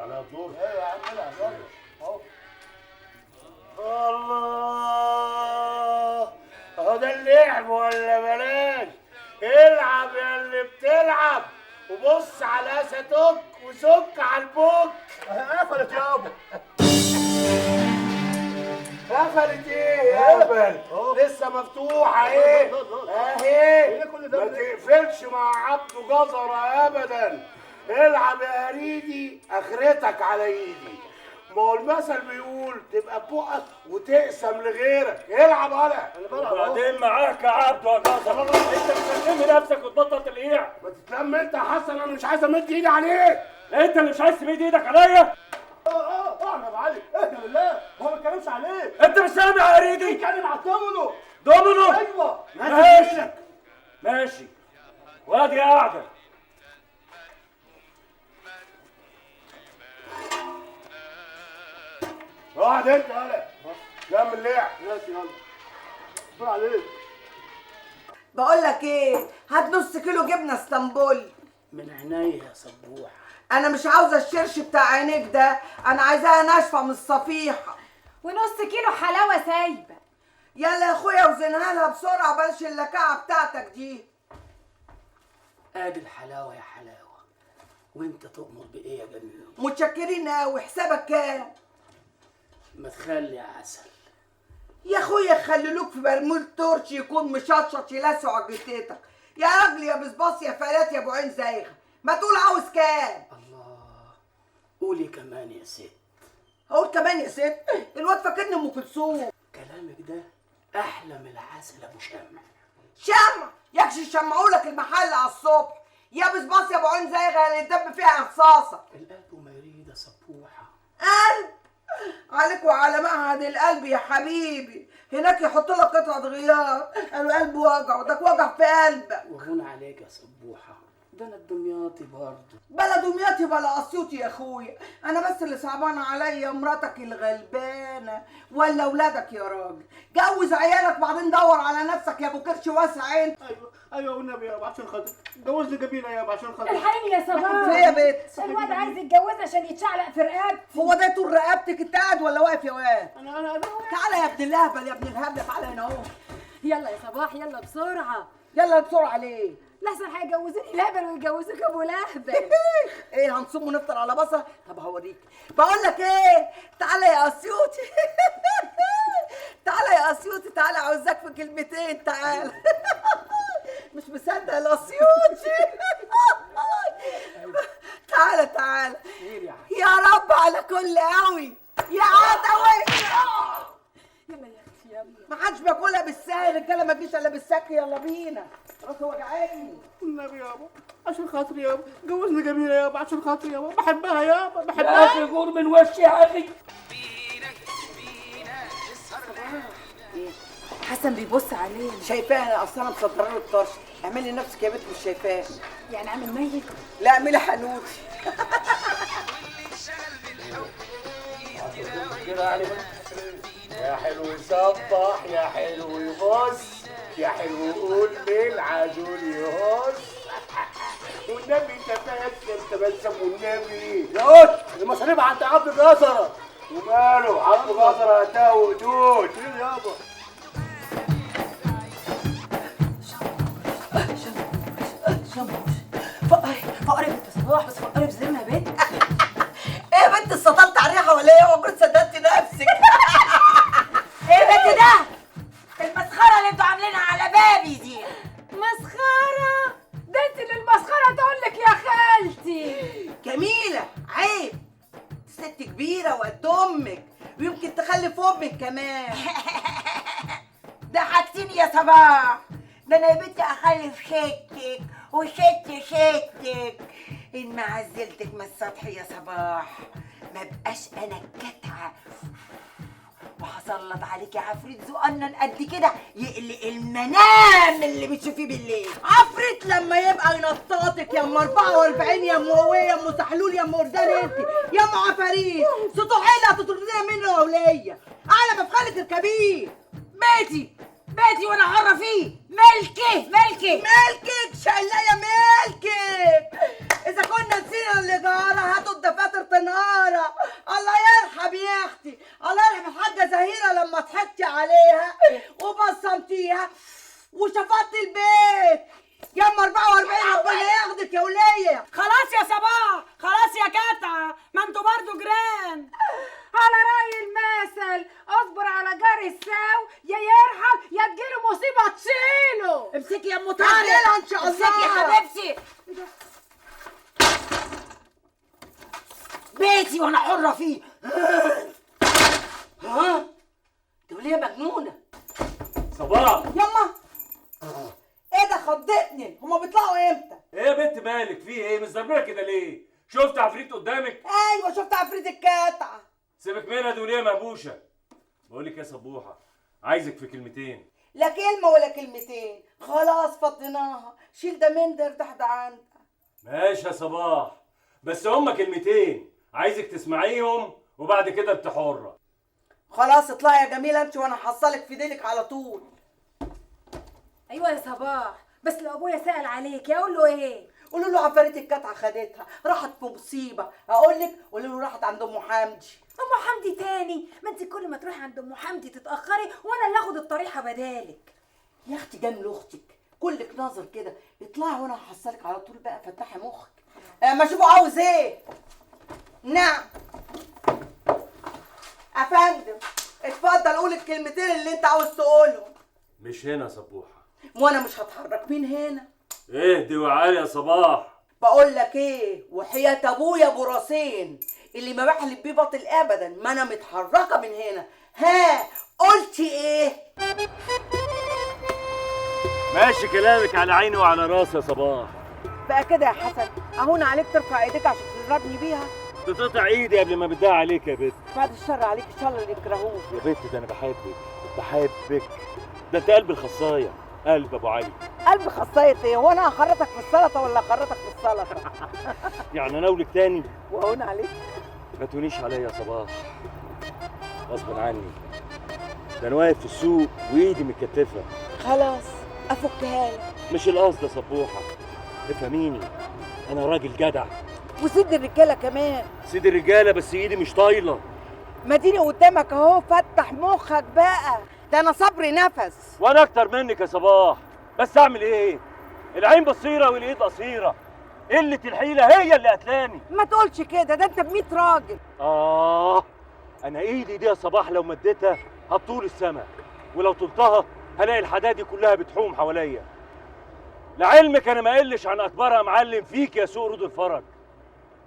عليها الدور. ايوه يا عم العب يلا اهو. الله، اهو ده اللعب ولا بلاش؟ العب يا اللي بتلعب وبص على اسدك وسك على البوك. قفلت يابا. قفلت ايه يا هبل؟ لسه مفتوحه اهي اهي، ما تقفلش مع عبده جزره ابدا. العب يا هريدي اخرتك على ايدي. ما هو المثل بيقول تبقى ببقك وتقسم لغيرك. العب انا وبعدين معاك يا عبده يا جزر. انت بتسلمي نفسك وتبطل تلقيع. ما تتلم انت يا حسن، انا مش عايز امد ايدي عليك. انت اللي مش عايز تمد ايدك عليا. اقعد يا ابو علي اهدى بالله، هو ما بيتكلمش عليك. انت مش سامع يا هريدي؟ بيتكلم على الدومينو. دومينو؟ ايوه ماشي ماشي، وادي قاعده. اقعد انت يالا كمل لعب. ماشي يلا دور عليك. بقول لك ايه، هات نص كيلو جبنه اسطنبول. من عينيا يا صبوح. انا مش عاوزه الشرش بتاع عينيك ده، انا عايزاها ناشفه من الصفيحه. ونص كيلو حلاوه سايبه. يلا يا اخويا وزنها لها بسرعه بلاش اللكعه بتاعتك دي. ادي الحلاوه يا حلاوه، وانت تؤمر بايه يا جميل؟ متشكرين قوي. حسابك كام؟ ما تخلي عسل. يا اخويا خللوك في برميل تورش يكون مشطشط يلسع جتتك. يا راجل يا بصباص يا فلات يا ابو عين زايغه، ما تقول عاوز كام؟ الله، قولي كمان يا ست. اقول كمان يا ست؟ الواد فاكرني ام كلثوم. كلامك ده احلى من العسل ابو شمع. شمع يكشي يشمعوا لك المحل على الصبح. يا بصباص يا ابو عين زايغه اللي يدب فيها رصاصه. القلب ما يريد يا صبوحه. قلب عليك وعلى معهد القلب يا حبيبي، هناك يحط لك قطعه غيار. القلب وجع ودك وجع في قلبك. وهون عليك يا صبوحه، ده انا الدمياطي برضه. بلا دمياطي بلا اسيوطي يا اخويا، انا بس اللي صعبان عليا مراتك الغلبانه ولا اولادك يا راجل. جوز عيالك بعدين دور على نفسك يا ابو كرش واسع انت. ايوه والنبي يابا عشان خاطر جوزني جميله يابا عشان خاطر. الحقيني يا صباح. ليه يا بنت؟ الواد عايز يتجوزها عشان يتشعلق في رقبتي. هو ده طول رقبتك؟ انت قاعد ولا واقف يا واد؟ انا تعالى يا ابن الهبل يا ابن الهبل، تعالى هنا اهو. يلا يا صباح يلا بسرعه. يلا بسرعه ليه؟ لحسن هيجوزوني لهبل ويجوزوك ابو لهبل. ايه هنصوم ونفطر على بصل؟ طب هوريك. بقول لك ايه، تعالى يا اسيوطي. تعالى يا اسيوطي، تعالى عاوزاك في كلمتين، تعالى. مش مصدق الاسيوطي. تعالى تعالى. يا رب على كل قوي يا عدوي. يلا يا اختي يلا. ما حدش بياكلها بالسهل، الرجاله ما تجيش الا بالسك. يلا بينا، راسي وجعاني. والنبي يابا عشان خاطري يابا جوزني جميله يابا عشان خاطري يابا، بحبها يابا يا بحبها. اخي غور من وشي يا اخي. حسن بيبص علينا. شايفاه انا اصلا مصدره له الطرش. اعملي نفسك يا بنت مش شايفاه. يعني عامل ميت. لا اعملي حنوتي. يا حلو يصبح، يا حلو يبص، يا حلو يقول للعجول يهص. والنبي تبسم والنبي. يا قط المصاريف عند عبد جزره. وماله عبد جزره هتاه وقدود. فين يابا؟ فقري بنت صباح، بس فقري بزرنا يا بنت. ايه يا بنت استطلت على الريحه ولا ايه؟ عمرك صدقتي نفسك؟ ايه يا بنت ده؟ المسخره اللي انتوا عاملينها على بابي دي مسخره؟ ده انت اللي المسخره تقول لك يا خالتي. جميله عيب، ست كبيره وقد امك ويمكن تخلف امك كمان. ضحكتيني يا صباح، ده انا يا بنتي اخلف شتك وشتك ان ما عزلتك من السطح يا صباح ما بقاش انا الكتعه وهسلط عليكي عفريت زقنن قد كده يقلق المنام اللي بتشوفيه بالليل. عفريت لما يبقى ينطاطك يا ام 44 يا ام هويه يا ام سحلول يا ام وردان انت يا ام عفاريت. سطوحيلة هتطرديها منه يا وليه. اعلى مفخلك الكبير. بيتي وانا حره فيه. ملكي ملكك شقلايه ملكك. اذا كنا نسينا اللي جارة هاتوا الدفاتر تنهار. بيتي وانا حره فيه. ها تقول لي مجنونه. صباح، يما ايه ده خضتني؟ هما بيطلعوا امتى؟ ايه يا بنت مالك؟ في ايه؟ مزربله كده ليه؟ شفت عفريت قدامك؟ ايوه شفت عفريت القطعه. سيبك منها دي وليه مهبوشه. بقول لك يا صبوحه، عايزك في كلمتين. لا كلمه ولا كلمتين، خلاص فضيناها. شيل ده من ده ارتاح ده عندك. ماشي يا صباح، بس هما كلمتين عايزك تسمعيهم وبعد كده انت حره. خلاص اطلعي يا جميله انت وانا هحصلك في ديلك على طول. ايوه يا صباح، بس لو ابويا سأل عليك اقول له ايه؟ قولوا له عفاريت القطعه خدتها، راحت في مصيبه. اقول لك قولوا له راحت عند ام حمدي. ام حمدي تاني؟ ما انت كل ما تروحي عند ام حمدي تتاخري وانا اللي اخد الطريحه بدالك. يا اختي جمل اختك، كلك نظر كده. اطلعي وانا هحصلك على طول بقى، فتحي مخك. ما اشوفه عاوز ايه. نعم افندم، اتفضل قول الكلمتين اللي انت عاوز تقولهم. مش هنا يا صبوحه. وانا مش هتحرك. مين هنا؟ اهدي وعالي يا صباح. بقول لك ايه، وحياة ابويا ابو راسين اللي ما بحلف بيه باطل ابدا، ما انا متحركه من هنا. ها قلتي ايه؟ ماشي كلامك على عيني وعلى راسي يا صباح. بقى كده يا حسن، اهون عليك ترفع ايديك عشان تضربني بيها. تقطع ايدي قبل ما بدها عليك يا بنت. بعد الشر عليك ان شاء الله اللي يكرهوك. يا بنت ده انا بحبك. ده انت قلب الخصايه، قلب ابو علي. قلب خصايه ايه؟ هو انا هخرطك في السلطه ولا هخرطك في السلطه؟ يعني انا اقولك تاني؟ واهون عليك. ما تهونيش عليا يا صباح، غصب عني. ده انا واقف في السوق وايدي متكتفه. خلاص افكها لك. مش القصد يا صبوحه، افهميني، انا راجل جدع وسد الرجاله كمان. سيد الرجاله، بس ايدي مش طايله. مديني قدامك اهو، فتح مخك بقى، ده انا صبري نفس. وانا اكتر منك يا صباح، بس اعمل ايه؟ العين بصيره والايد قصيره، قله الحيله هي اللي قتلاني. ما تقولش كده، ده انت ب100 راجل. انا ايدي دي يا صباح لو مديتها هتطول السما، ولو طلتها هلاقي الحدادي كلها بتحوم حواليا. لعلمك انا ما قلش عن اكبرها معلم فيك يا سوق رود الفرج.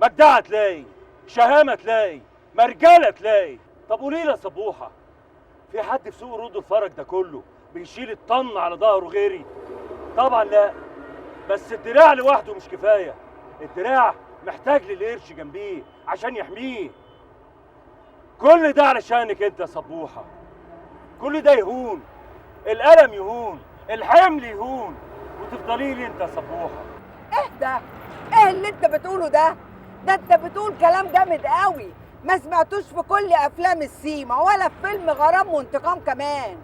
مجدعه تلاقي، شهامه تلاقي، مرجله تلاقي. طب قولي لي يا صبوحه، في حد في سوق رود الفرج ده كله بيشيل الطن على ظهره غيري؟ طبعا لا، بس الدراع لوحده مش كفايه، الدراع محتاج للقرش جنبيه عشان يحميه. كل ده علشانك انت يا صبوحه. كل ده يهون، الألم يهون، الحمل يهون، وتفضلي لي انت يا صبوحه. اهدى، ايه اللي انت بتقوله ده؟ ده انت بتقول كلام جامد قوي، ما سمعتوش في كل افلام السيما ولا في فيلم غرام وانتقام كمان.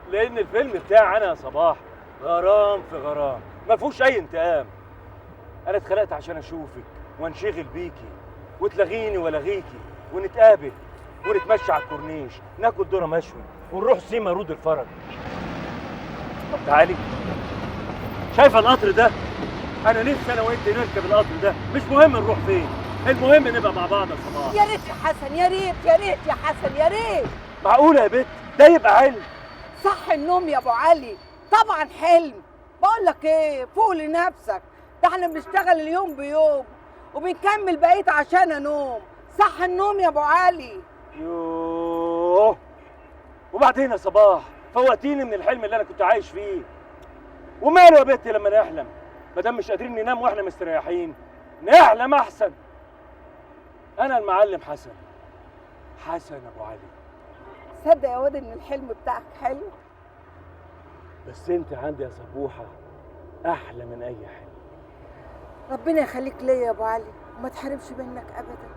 لان الفيلم بتاعي انا يا صباح غرام في غرام، ما فيهوش اي انتقام. انا اتخلقت عشان اشوفك وانشغل بيكي، وتلغيني والغيكي، ونتقابل ونتمشى على الكورنيش، ناكل ذره مشوي، ونروح سيما رود الفرج. طب تعالي، شايفه القطر ده؟ انا نفسي انا وانت نركب القطر ده، مش مهم نروح فين، المهم نبقى مع بعض يا صباح. يا ريت يا حسن، يا ريت يا ريت يا حسن، يا ريت. معقوله يا بت ده يبقى علم؟ صح النوم يا ابو علي، طبعا حلم. بقول لك ايه، فوق لنفسك، ده احنا بنشتغل اليوم بيوم وبنكمل بقيه عشان نوم. صح النوم يا ابو علي. يوه، وبعدين يا صباح فوقتيني من الحلم اللي انا كنت عايش فيه. وماله يا بنتي لما نحلم؟ ما دام مش قادرين ننام واحنا مستريحين، نحلم احسن. انا المعلم حسن ابو علي. صدق يا واد ان الحلم بتاعك حلو، بس انت عندي يا صبوحه احلى من اي حلم. ربنا يخليك ليا يا ابو علي وما تحرمش منك ابدا.